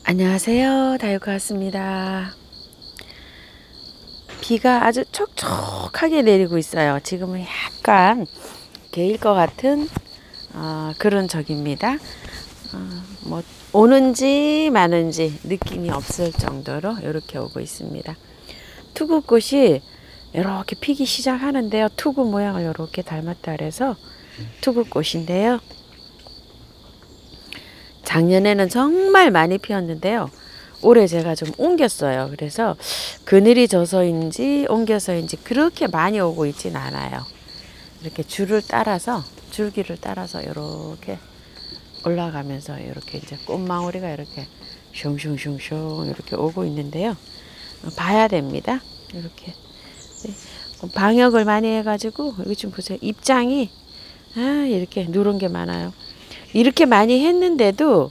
안녕하세요. 다육가 왔습니다. 비가 아주 촉촉하게 내리고 있어요. 지금은 약간 개일 것 같은 그런 적입니다. 뭐 오는지 마는지 느낌이 없을 정도로 이렇게 오고 있습니다. 투구꽃이 이렇게 피기 시작하는데요. 투구 모양을 이렇게 닮았다 그래서 투구꽃인데요. 작년에는 정말 많이 피었는데요. 올해 제가 좀 옮겼어요. 그래서 그늘이 져서인지 옮겨서인지 그렇게 많이 오고 있진 않아요. 이렇게 줄기를 따라서 이렇게 올라가면서 이렇게 이제 꽃망울이가 이렇게 슝슝슝슝 이렇게 오고 있는데요. 봐야 됩니다. 이렇게 방역을 많이 해가지고 여기 좀 보세요. 입장이 이렇게 누런 게 많아요. 이렇게 많이 했는데도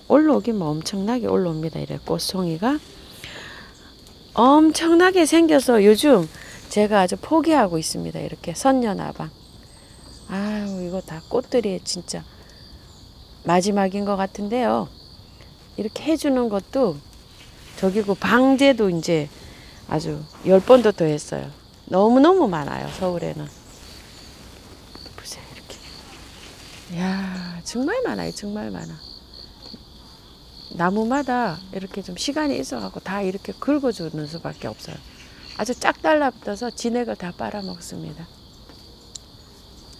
올라오긴 뭐 엄청나게 올라옵니다. 이래 꽃송이가 엄청나게 생겨서 요즘 제가 아주 포기하고 있습니다. 이렇게 선녀나방. 아유, 이거 다 꽃들이 진짜 마지막인 것 같은데요. 이렇게 해주는 것도 저기고 방제도 이제 아주 10번도 더 했어요. 너무너무 많아요. 서울에는. 보세요. 이렇게. 이야, 정말 많아요. 정말 많아. 나무마다 이렇게 좀 시간이 있어갖고 다 이렇게 긁어주는 수밖에 없어요. 아주 쫙 달라붙어서 진액을 다 빨아먹습니다.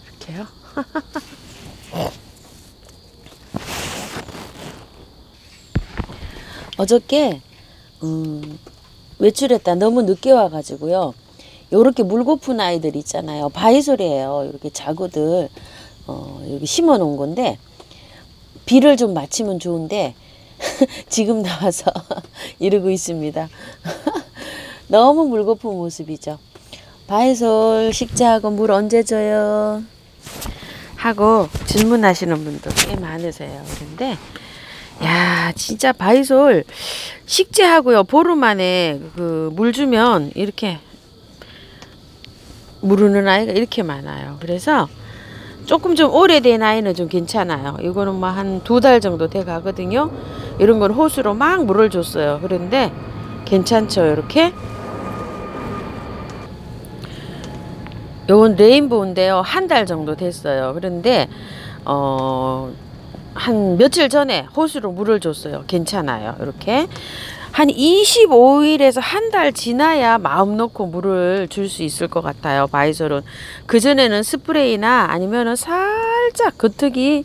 이렇게요. 어저께 외출했다 너무 늦게 와가지고요. 요렇게 물고픈 아이들 있잖아요. 바이솔이에요. 이렇게 자구들 여기 심어 놓은 건데 비를 좀 맞추면 좋은데 지금 나와서 이러고 있습니다. 너무 물고픈 모습이죠. 바이솔 식재하고 물 언제 줘요? 하고 질문하시는 분도 꽤 많으세요. 그런데 야, 진짜 바이솔 식재하고요. 보름 안에 그 물 주면 이렇게 무르는 아이가 이렇게 많아요. 그래서 조금 좀 오래된 아이는 좀 괜찮아요. 이거는 뭐 한 2달 정도 돼 가거든요. 이런 건 호수로 막 물을 줬어요. 그런데 괜찮죠. 이렇게. 요건 레인보우인데요. 1달 정도 됐어요. 그런데 한 며칠 전에 호수로 물을 줬어요. 괜찮아요. 이렇게. 한 25일에서 1달 지나야 마음 놓고 물을 줄 수 있을 것 같아요. 바이솔은. 그전에는 스프레이나 아니면은 살짝 겉흙이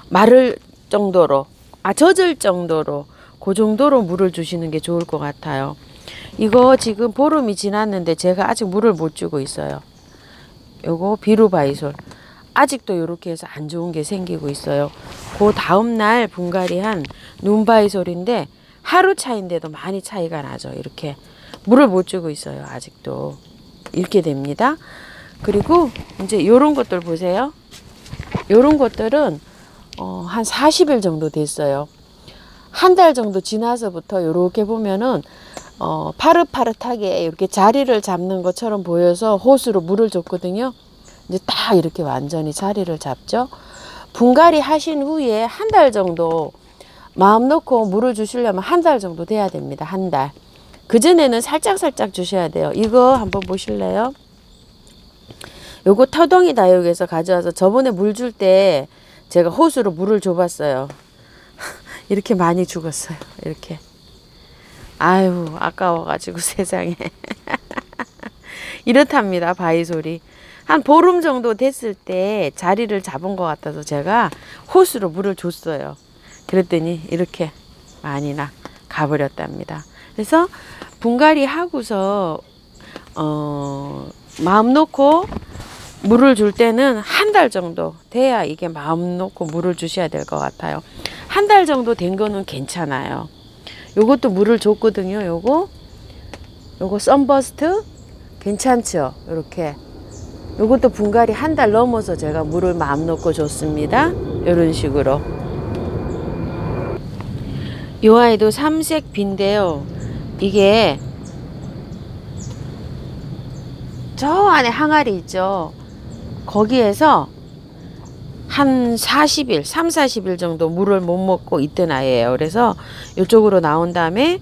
마를 정도로, 젖을 정도로, 그 정도로 물을 주시는 게 좋을 것 같아요. 이거 지금 보름이 지났는데 제가 아직 물을 못 주고 있어요. 요거 비루 바이솔. 아직도 이렇게 해서 안 좋은 게 생기고 있어요. 그 다음날 분갈이한 눈 바이솔인데 하루 차인데도 많이 차이가 나죠. 이렇게 물을 못 주고 있어요. 아직도 이렇게 됩니다. 그리고 이제 요런 것들 보세요. 요런 것들은 한 40일 정도 됐어요. 1달 정도 지나서부터 이렇게 보면은 파릇파릇하게 이렇게 자리를 잡는 것처럼 보여서 호수로 물을 줬거든요. 이제 딱 이렇게 완전히 자리를 잡죠. 분갈이 하신 후에 1달 정도 마음 놓고 물을 주시려면 1달 정도 돼야 됩니다. 1달. 그전에는 살짝살짝 주셔야 돼요. 이거 한번 보실래요? 요거 터덩이 다육에서 가져와서 저번에 물 줄 때 제가 호수로 물을 줘봤어요. 이렇게 많이 죽었어요. 이렇게. 아유, 아까워가지고 세상에. 이렇답니다. 바이솔이. 한 보름 정도 됐을 때 자리를 잡은 것 같아서 제가 호수로 물을 줬어요. 그랬더니 이렇게 많이나 가버렸답니다. 그래서 분갈이 하고서 마음 놓고 물을 줄 때는 1달 정도 돼야 이게 마음 놓고 물을 주셔야 될 것 같아요. 1달 정도 된 거는 괜찮아요. 요것도 물을 줬거든요. 요거 썬버스트 괜찮죠? 이렇게. 요것도 분갈이 1달 넘어서 제가 물을 마음 놓고 줬습니다. 이런 식으로. 요 아이도 삼색 비인데요. 이게 저 안에 항아리 있죠. 거기에서 한 40일, 3, 40일 정도 물을 못 먹고 있던 아이예요. 그래서 이쪽으로 나온 다음에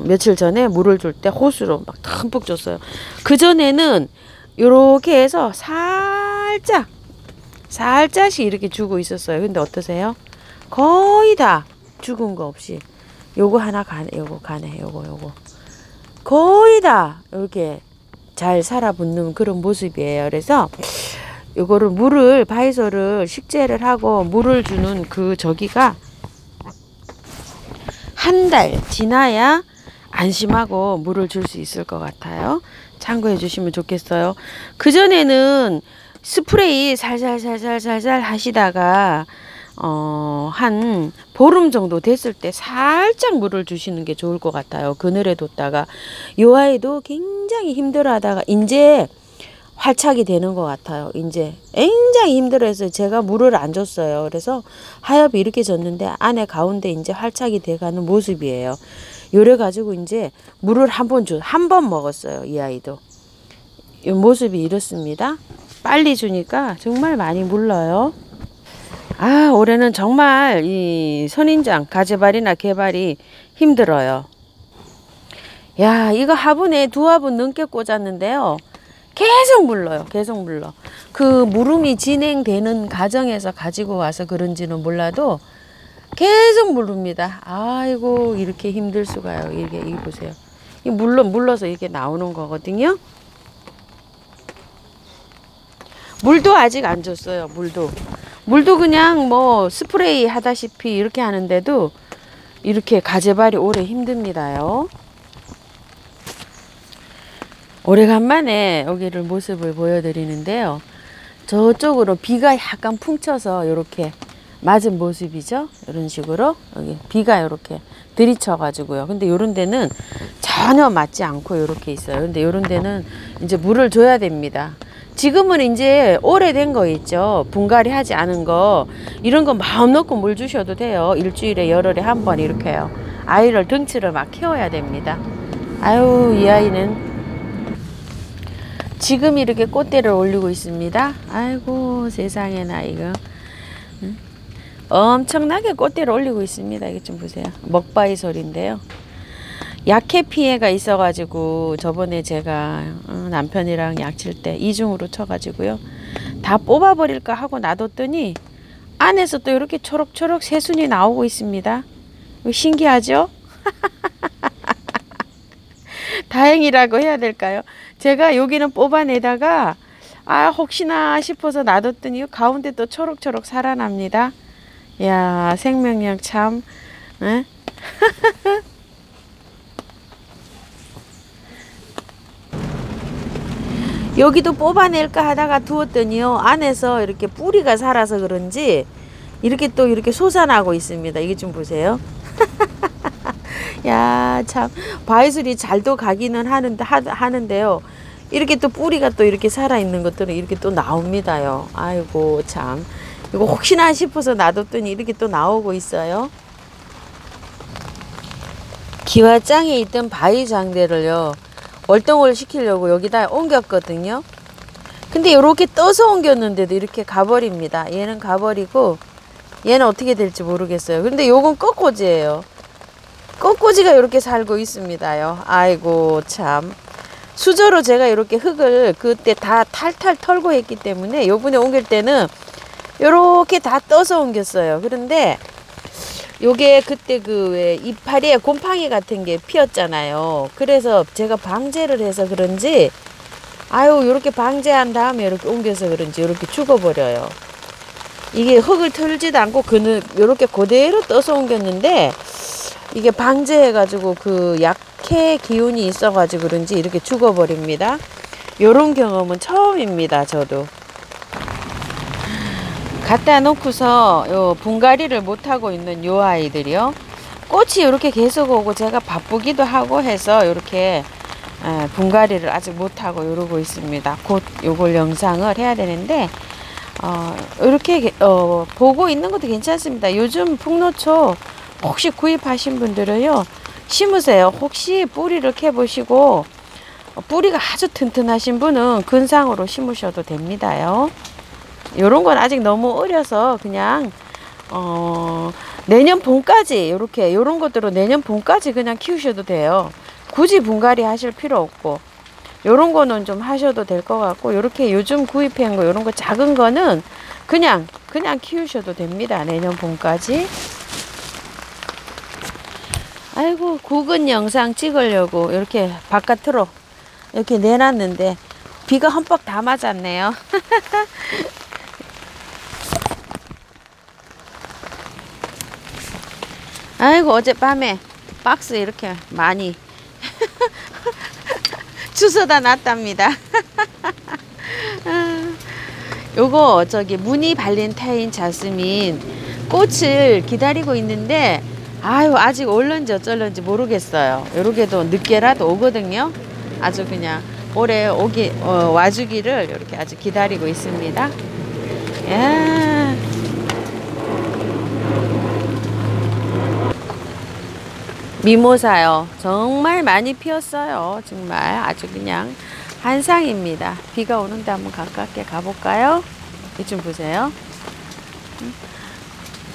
며칠 전에 물을 줄 때 호수로 막 듬뿍 줬어요. 그전에는 요렇게 해서 살짝씩 이렇게 주고 있었어요. 근데 어떠세요? 거의 다 죽은 거 없이 요거 하나 가네, 요거 가네, 요거 거의 다 이렇게 잘 살아붙는 그런 모습이에요. 그래서 요거를 물을 바이솔을 식재를 하고 물을 주는 그 저기가 한 달 지나야 안심하고 물을 줄 수 있을 것 같아요. 참고해 주시면 좋겠어요. 그전에는 스프레이 살살 하시다가 한 보름 정도 됐을 때 살짝 물을 주시는 게 좋을 것 같아요. 그늘에 뒀다가. 요 아이도 굉장히 힘들어 하다가 이제 활착이 되는 것 같아요. 이제 굉장히 힘들어해서 제가 물을 안 줬어요. 그래서 하엽이 이렇게 졌는데 안에 가운데 이제 활착이 돼가는 모습이에요. 요래 가지고 이제 물을 한 번 먹었어요. 이 아이도. 이 모습이 이렇습니다. 빨리 주니까 정말 많이 물러요. 아, 올해는 정말 이 선인장 가재발이나 개발이 힘들어요. 야, 이거 화분에 2화분 넘게 꽂았는데요. 계속 물러요. 계속 물러. 그 물음이 진행되는 과정에서 가지고 와서 그런지는 몰라도 계속 물릅니다. 아이고, 이렇게 힘들 수가요. 이게 보세요. 이 물러서 이렇게 나오는 거거든요. 물도 아직 안 줬어요. 물도 그냥 뭐 스프레이 하다시피 이렇게 하는데도 이렇게 가재발이 오래 힘듭니다요. 오래간만에 여기를 모습을 보여드리는데요. 저쪽으로 비가 약간 풍쳐서 이렇게 맞은 모습이죠. 이런 식으로 여기 비가 이렇게 들이쳐 가지고요. 근데 요런 데는 전혀 맞지 않고 이렇게 있어요. 근데 요런 데는 이제 물을 줘야 됩니다. 지금은 이제 오래된 거 있죠. 분갈이 하지 않은 거, 이런 거 마음 놓고 물 주셔도 돼요. 일주일에 열흘에 한 번 이렇게요. 아이를 덩치를 막 키워야 됩니다. 아유, 이 아이는 지금 이렇게 꽃대를 올리고 있습니다. 아이고, 세상에나 이거 엄청나게 꽃대를 올리고 있습니다. 이게 좀 보세요. 먹바이솔인데요. 약해 피해가 있어가지고 저번에 제가 남편이랑 약칠 때 이중으로 쳐가지고요. 다 뽑아버릴까 하고 놔뒀더니 안에서 또 이렇게 초록초록 새순이 나오고 있습니다. 신기하죠? 다행이라고 해야 될까요? 제가 여기는 뽑아내다가 혹시나 싶어서 놔뒀더니 가운데 또 초록초록 살아납니다. 야, 생명력 참. 에? 여기도 뽑아낼까 하다가 두었더니요, 안에서 이렇게 뿌리가 살아서 그런지 이렇게 또 이렇게 솟아나고 있습니다. 이게 좀 보세요. 야, 참 바이솔이 잘도 가기는 하는데요. 이렇게 또 뿌리가 또 이렇게 살아있는 것들은 이렇게 또 나옵니다요. 아이고, 참. 이거 혹시나 싶어서 놔뒀더니 이렇게 또 나오고 있어요. 기와장에 있던 바위장대를요, 월동을 시키려고 여기다 옮겼거든요. 근데 이렇게 떠서 옮겼는데도 이렇게 가버립니다. 얘는 가버리고 얘는 어떻게 될지 모르겠어요. 근데 요건 꽃꽂이에요. 꽃꽂이가 이렇게 살고 있습니다요. 아이고, 참. 수저로 제가 이렇게 흙을 그때 다 탈탈 털고 했기 때문에 요번에 옮길 때는 이렇게 다 떠서 옮겼어요. 그런데 요게 그때 그 왜 이파리에 곰팡이 같은 게 피었잖아요. 그래서 제가 방제를 해서 그런지 아유, 요렇게 방제한 다음에 이렇게 옮겨서 그런지 이렇게 죽어버려요. 이게 흙을 털지도 않고 그는 요렇게 그대로 떠서 옮겼는데 이게 방제해가지고 그 약해 기운이 있어가지고 그런지 이렇게 죽어버립니다. 요런 경험은 처음입니다. 저도. 갖다 놓고서 요 분갈이를 못하고 있는 요 아이들이요. 꽃이 이렇게 계속 오고 제가 바쁘기도 하고 해서 이렇게 분갈이를 아직 못하고 이러고 있습니다. 곧 요걸 영상을 해야 되는데 이렇게 보고 있는 것도 괜찮습니다. 요즘 풍노초 혹시 구입하신 분들은요, 심으세요. 혹시 뿌리를 캐보시고 뿌리가 아주 튼튼하신 분은 근상으로 심으셔도 됩니다요. 요런 건 아직 너무 어려서 그냥 내년 봄까지 요렇게 요런 것들은 내년 봄까지 그냥 키우셔도 돼요. 굳이 분갈이 하실 필요 없고 요런 거는 좀 하셔도 될 것 같고, 요렇게 요즘 구입한 거 요런 거 작은 거는 그냥 키우셔도 됩니다. 내년 봄까지. 아이고, 구근 영상 찍으려고 이렇게 바깥으로 이렇게 내놨는데 비가 흠뻑 다 맞았네요. 아이고, 어젯밤에 박스 이렇게 많이 주워다 놨답니다. 요거 저기 무늬 발렌타인 자스민 꽃을 기다리고 있는데 아유, 아직 올런지 어쩔런지 모르겠어요. 요렇게도 늦게라도 오거든요. 아주 그냥 올해 와주기를 이렇게 아주 기다리고 있습니다. 야. 미모사요. 정말 많이 피었어요. 정말 아주 그냥 한상입니다. 비가 오는데 한번 가깝게 가볼까요? 이좀 보세요.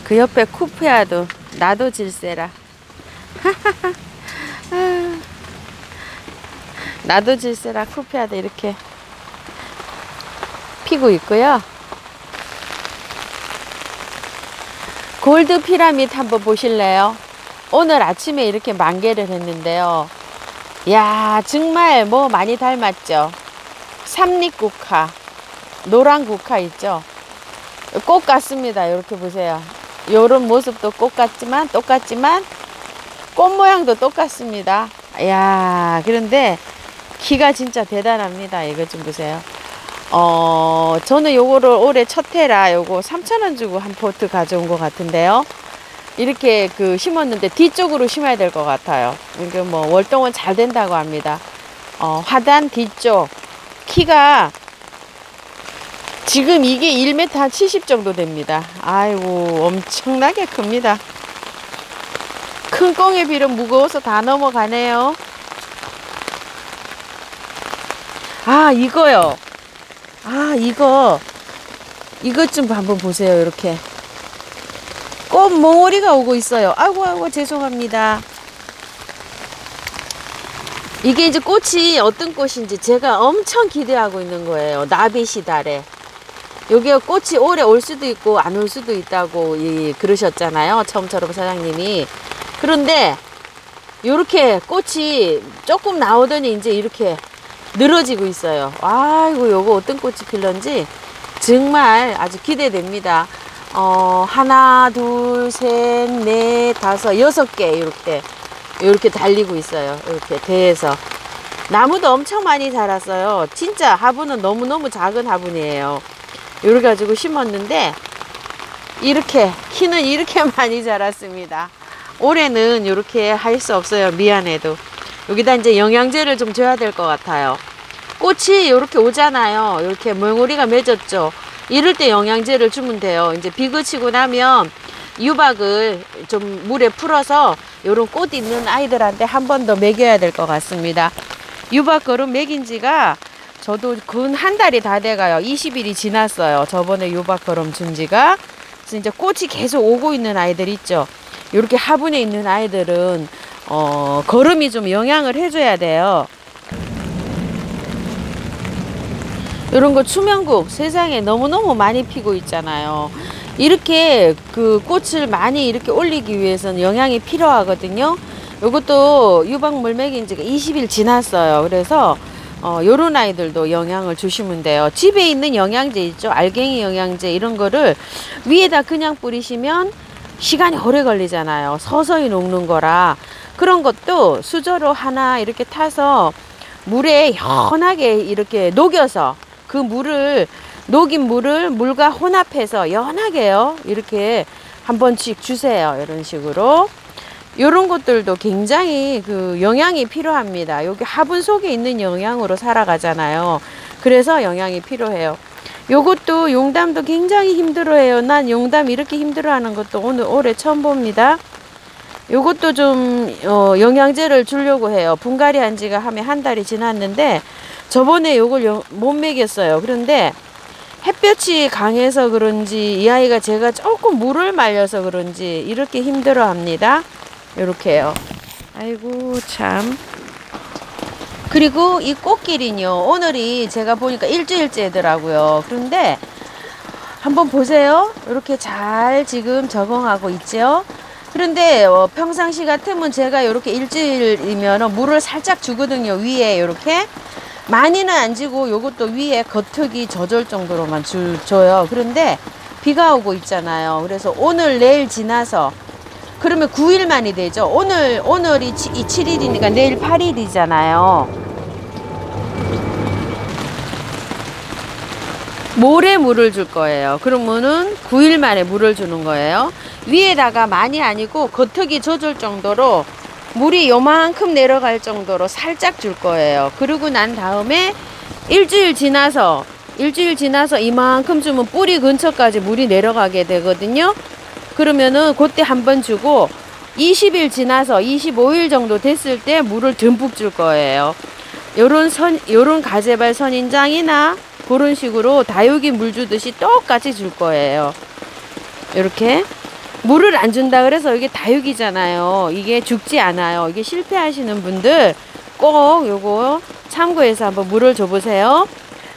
그 옆에 쿠프야도 나도 질세라. 나도 질세라 쿠프야도 이렇게 피고 있고요. 골드 피라미드 한번 보실래요? 오늘 아침에 이렇게 만개를 했는데요. 야, 정말 뭐 많이 닮았죠. 삼립국화, 노란국화 있죠. 꽃 같습니다. 이렇게 보세요. 요런 모습도 꽃 같지만 똑같지만 꽃 모양도 똑같습니다. 야, 그런데 키가 진짜 대단합니다. 이거 좀 보세요. 저는 요거를 올해 첫 해라 요거 3,000원 주고 한 포트 가져온 것 같은데요. 이렇게 심었는데 뒤쪽으로 심어야 될 것 같아요. 이게 뭐 월동은 잘 된다고 합니다. 화단 뒤쪽 키가 지금 이게 1m 한 70 정도 됩니다. 아이고, 엄청나게 큽니다. 큰 꽁에 비록 무거워서 다 넘어가네요. 아, 이거요. 아, 이것 좀 한번 보세요. 이렇게 꽃 몽오리가 오고 있어요. 아이고, 죄송합니다. 이게 이제 꽃이 어떤 꽃인지 제가 엄청 기대하고 있는 거예요. 나비시다래. 여기가 꽃이 오래 올 수도 있고 안 올 수도 있다고 그러셨잖아요. 처음처럼 사장님이. 그런데 이렇게 꽃이 조금 나오더니 이제 이렇게 늘어지고 있어요. 아이고, 요거 어떤 꽃이 필런지 정말 아주 기대됩니다. 하나, 둘, 셋, 넷, 다섯, 6개 이렇게 달리고 있어요. 이렇게 대에서. 나무도 엄청 많이 자랐어요. 진짜 화분은 너무너무 작은 화분이에요. 이렇게 가지고 심었는데 이렇게 키는 이렇게 많이 자랐습니다. 올해는 이렇게 할 수 없어요. 미안해도. 여기다 이제 영양제를 좀 줘야 될 것 같아요. 꽃이 이렇게 오잖아요. 이렇게 멍울이가 맺었죠. 이럴 때 영양제를 주면 돼요. 이제 비 그치고 나면 유박을 좀 물에 풀어서 이런 꽃 있는 아이들한테 한 번 더 먹여야 될 것 같습니다. 유박 거름 먹인 지가 저도 근 한 달이 다 돼가요. 20일이 지났어요. 저번에 유박 거름 준 지가. 그래서 이제 꽃이 계속 오고 있는 아이들 있죠. 이렇게 화분에 있는 아이들은 거름이 좀 영향을 해줘야 돼요. 이런 거 추명국 세상에 너무너무 많이 피고 있잖아요. 이렇게 꽃을 많이 이렇게 올리기 위해서는 영양이 필요하거든요. 이것도 유박물 먹인 지가 20일 지났어요. 그래서 요런 아이들도 영양을 주시면 돼요. 집에 있는 영양제 있죠. 알갱이 영양제 이런 거를 위에다 그냥 뿌리시면 시간이 오래 걸리잖아요. 서서히 녹는 거라. 그런 것도 수저로 하나 이렇게 타서 물에 연하게 이렇게 녹여서 그 녹인 물을 물과 혼합해서 연하게요. 이렇게 한 번씩 주세요. 이런 식으로. 이런 것들도 굉장히 영양이 필요합니다. 여기 화분 속에 있는 영양으로 살아가잖아요. 그래서 영양이 필요해요. 요것도 용담도 굉장히 힘들어해요. 난 용담 이렇게 힘들어하는 것도 올해 처음 봅니다. 요것도 좀 영양제를 주려고 해요. 분갈이 한 지가 한 달이 지났는데 저번에 요걸 못 먹였어요. 그런데 햇볕이 강해서 그런지 이 아이가 제가 조금 물을 말려서 그런지 이렇게 힘들어 합니다. 이렇게요. 아이고 참. 그리고 이 꽃길이요, 오늘이 제가 보니까 일주일째더라고요. 그런데 한번 보세요. 이렇게 잘 지금 적응하고 있죠. 그런데 평상시 같으면 제가 이렇게 일주일이면 물을 살짝 주거든요. 위에 이렇게 많이는 안 주고 요것도 위에 겉흙이 젖을 정도로만 줘요. 그런데 비가 오고 있잖아요. 그래서 오늘 내일 지나서 그러면 9일만이 되죠. 오늘이 7일이니까 내일 8일이잖아요. 모레 물을 줄 거예요. 그러면은 9일 만에 물을 주는 거예요. 위에다가 많이 아니고 겉흙이 젖을 정도로 물이 요만큼 내려갈 정도로 살짝 줄 거예요. 그러고 난 다음에 일주일 지나서 이만큼 주면 뿌리 근처까지 물이 내려가게 되거든요. 그러면은 그때 한번 주고 20일 지나서 25일 정도 됐을 때 물을 듬뿍 줄 거예요. 요런 가재발 선인장이나 그런 식으로 다육이 물 주듯이 똑같이 줄 거예요. 이렇게 물을 안 준다 그래서 이게 다육이잖아요. 이게 죽지 않아요. 이게 실패하시는 분들 꼭 요거 참고해서 한번 물을 줘보세요.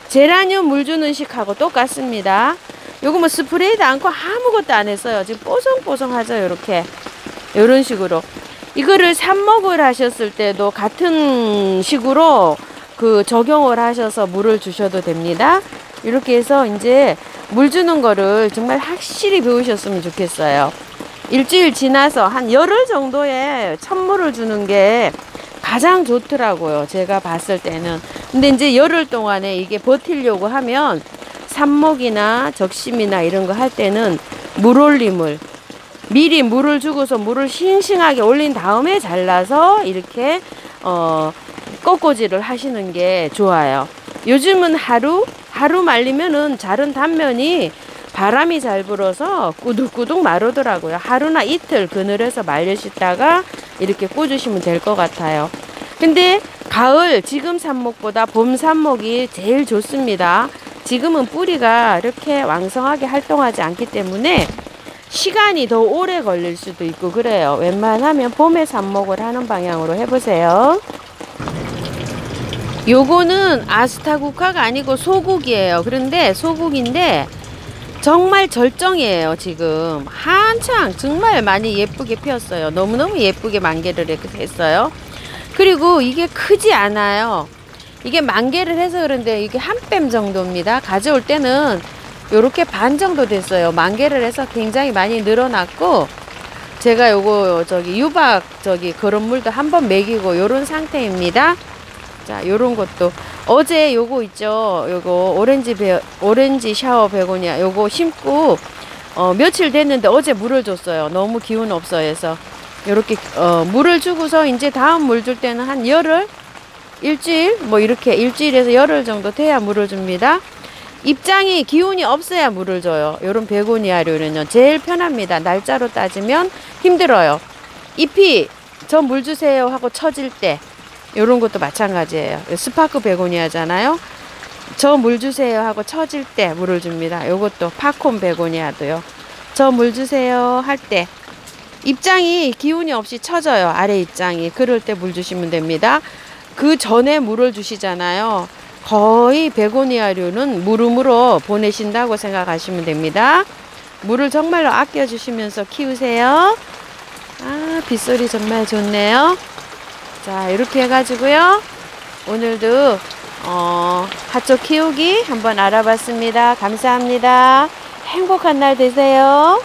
제라늄 물 주는 식하고 똑같습니다. 요거 뭐 스프레이도 않고 아무것도 안 했어요. 지금 뽀송뽀송하죠. 이렇게 요런 식으로 이거를 삽목을 하셨을 때도 같은 식으로 적용을 하셔서 물을 주셔도 됩니다. 이렇게 해서 이제 물 주는 거를 정말 확실히 배우셨으면 좋겠어요. 일주일 지나서 한 열흘 정도에 찬물을 주는 게 가장 좋더라고요. 제가 봤을 때는. 근데 이제 열흘 동안에 이게 버티려고 하면 삽목이나 적심이나 이런 거 할 때는 물올림을 미리 물을 주고서 물을 싱싱하게 올린 다음에 잘라서 이렇게 꺾어지를 하시는 게 좋아요. 요즘은 하루 말리면은 자른 단면이 바람이 잘 불어서 꾸둑꾸둑 마르더라고요. 하루나 이틀 그늘에서 말리시다가 이렇게 꽂으시면 될 것 같아요. 근데 가을 지금 삽목보다 봄 삽목이 제일 좋습니다. 지금은 뿌리가 이렇게 왕성하게 활동하지 않기 때문에 시간이 더 오래 걸릴 수도 있고 그래요. 웬만하면 봄에 삽목을 하는 방향으로 해보세요. 요거는 아스타국화가 아니고 소국이에요. 그런데 소국인데 정말 절정이에요. 지금 한창 정말 많이 예쁘게 피었어요. 너무너무 예쁘게 만개를 했어요. 그리고 이게 크지 않아요. 이게 만개를 해서 그런데 이게 한 뺨 정도입니다. 가져올 때는 요렇게 반 정도 됐어요. 만개를 해서 굉장히 많이 늘어났고 제가 요거 유박 그런 물도 한번 먹이고 요런 상태입니다. 자, 요런 것도 어제 요거 있죠. 요거 오렌지 샤워 베고니아 요거 심고 며칠 됐는데 어제 물을 줬어요. 너무 기운 없어 해서 요렇게 물을 주고서 이제 다음 물 줄 때는 한 열흘 일주일 뭐 이렇게 일주일에서 열흘 정도 돼야 물을 줍니다. 입장이 기운이 없어야 물을 줘요. 요런 베고니아류는요 제일 편합니다. 날짜로 따지면 힘들어요. 잎이 저 물 주세요 하고 처질 때 요런 것도 마찬가지예요. 스파크 베고니아잖아요. 저 물 주세요 하고 처질 때 물을 줍니다. 요것도 팝콘 베고니아도요. 저 물 주세요 할 때 입장이 기운이 없이 처져요. 아래 입장이. 그럴 때 물 주시면 됩니다. 그 전에 물을 주시잖아요. 거의 베고니아류는 물음으로 보내신다고 생각하시면 됩니다. 물을 정말로 아껴 주시면서 키우세요. 아, 빗소리 정말 좋네요. 자, 이렇게 해가지고요. 오늘도 핫초 키우기 한번 알아봤습니다. 감사합니다. 행복한 날 되세요.